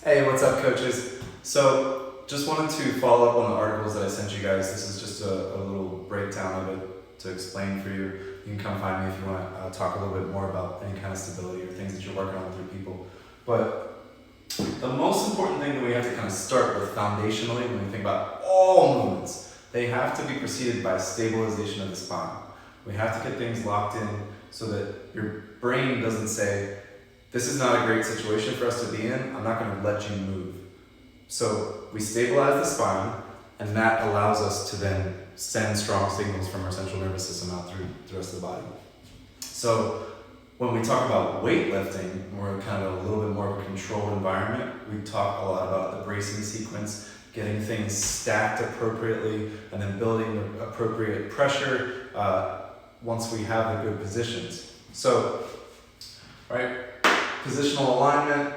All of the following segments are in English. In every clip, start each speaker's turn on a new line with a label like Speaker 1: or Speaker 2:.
Speaker 1: Hey, what's up, coaches? So, just wanted to follow up on the articles that I sent you guys. This is just a little breakdown of it to explain for you. You can come find me if you want to talk a little bit more about any kind of stability or things that you're working on with your people. But the most important thing that we have to kind of start with foundationally when we think about all movements, they have to be preceded by stabilization of the spine. We have to get things locked in so that your brain doesn't say, this is not a great situation for us to be in, I'm not going to let you move. So we stabilize the spine, and that allows us to then send strong signals from our central nervous system out through the rest of the body. So when we talk about weightlifting, we're kind of a little bit more of a controlled environment. We talk a lot about the bracing sequence, getting things stacked appropriately, and then building the appropriate pressure once we have the good positions. So, right? Positional alignment,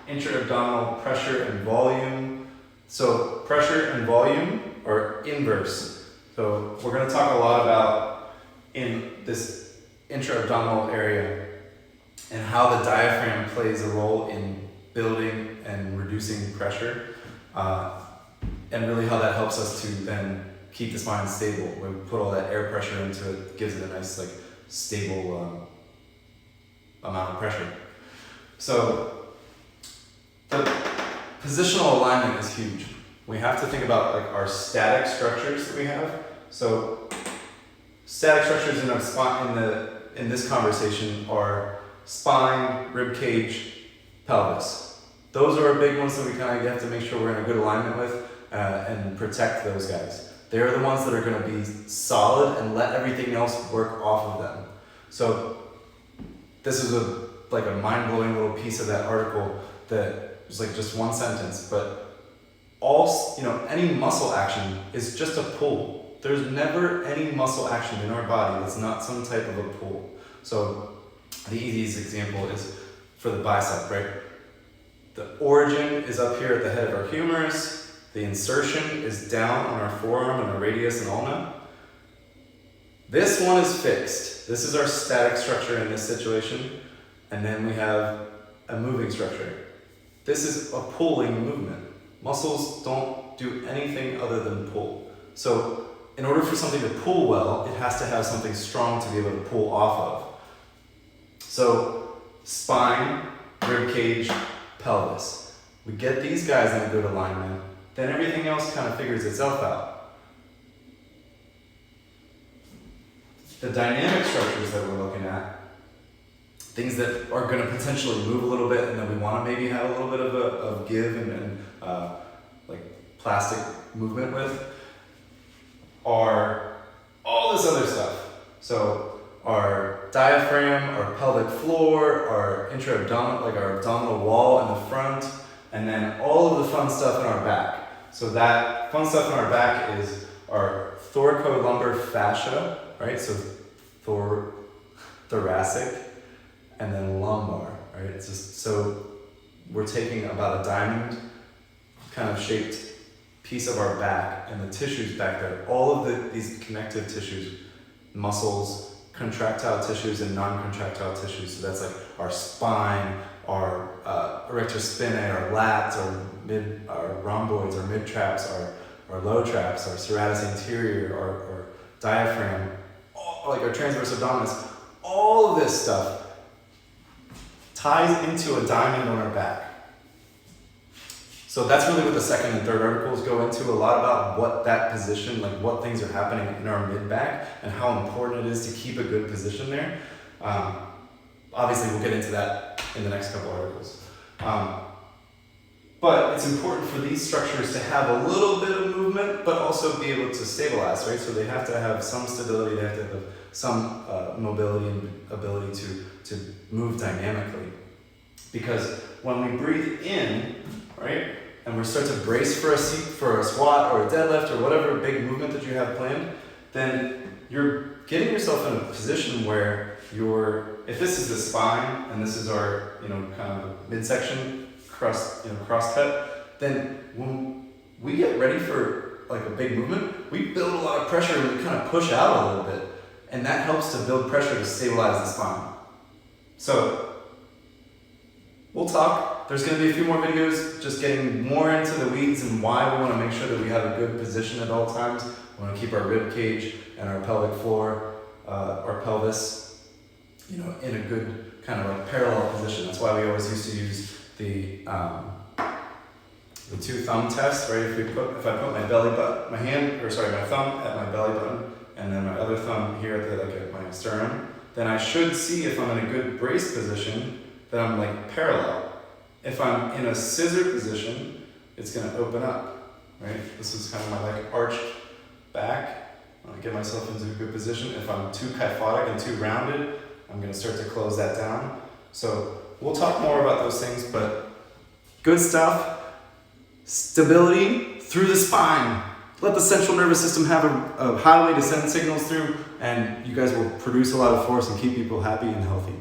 Speaker 1: intra-abdominal pressure and volume. So pressure and volume are inverse. So we're going to talk a lot about in this intra-abdominal area and how the diaphragm plays a role in building and reducing pressure, and really how that helps us to then keep the spine stable. When we put all that air pressure into it, gives it a nice, stable amount of pressure. So the positional alignment is huge. We have to think about our static structures that we have. So static structures in our spine in this conversation are spine, rib cage, pelvis. Those are our big ones that we kind of have to make sure we're in a good alignment with and protect those guys. They're the ones that are going to be solid and let everything else work off of them. So this is a mind-blowing little piece of that article that was just one sentence, but any muscle action is just a pull. There's never any muscle action in our body that's not some type of a pull. So the easiest example is for the bicep, right? The origin is up here at the head of our humerus. The insertion is down on our forearm and our radius and ulna. This one is fixed. This is our static structure in this situation. And then we have a moving structure. This is a pulling movement. Muscles don't do anything other than pull. So in order for something to pull well, it has to have something strong to be able to pull off of. So spine, rib cage, pelvis. We get these guys in a good alignment, then everything else kind of figures itself out. The dynamic structures that we're looking at, things that are going to potentially move a little bit and then we want to maybe have a little bit of give and plastic movement with, are all this other stuff. So our diaphragm, our pelvic floor, our intra-abdominal, our abdominal wall in the front, and then all of the fun stuff in our back. So that fun stuff in our back is our thoracolumbar fascia, right? So thoracic, and then lumbar, right? It's just, so we're taking about a diamond kind of shaped piece of our back and the tissues back there, all of these connective tissues, muscles, contractile tissues and non-contractile tissues. So that's our spine, our erector spinae, our lats, our rhomboids, our mid traps, our low traps, our serratus anterior, our diaphragm, our transverse abdominis, all of this stuff ties into a diamond on our back. So that's really what the second and third articles go into, a lot about what that position, what things are happening in our mid-back and how important it is to keep a good position there. Obviously, we'll get into that in the next couple articles. But it's important for these structures to have a little bit of movement, but also be able to stabilize, right? So they have to have some stability, they have to have some mobility and ability to move dynamically. Because when we breathe in, right, and we start to brace for a squat or a deadlift or whatever big movement that you have planned, then you're getting yourself in a position where if this is the spine and this is our, kind of midsection cross cut, then when we get ready for a big movement, we build a lot of pressure and we kind of push out a little bit, and that helps to build pressure to stabilize the spine. So we'll talk There's going to be a few more videos just getting more into the weeds and why we want to make sure that we have a good position at all times. We want to keep our rib cage and our pelvic floor, our pelvis, in a good kind of like parallel position. That's why we always used to use the 2 thumb test, right? If I put my my thumb at my belly button and then my other thumb here at my sternum, then I should see if I'm in a good brace position that I'm like parallel. If I'm in a scissor position, it's gonna open up, right? This is kind of my like arched back. I get myself into a good position. If I'm too kyphotic and too rounded, I'm gonna start to close that down. So we'll talk more about those things, but good stuff. Stability through the spine. Let the central nervous system have a highway to send signals through, and you guys will produce a lot of force and keep people happy and healthy.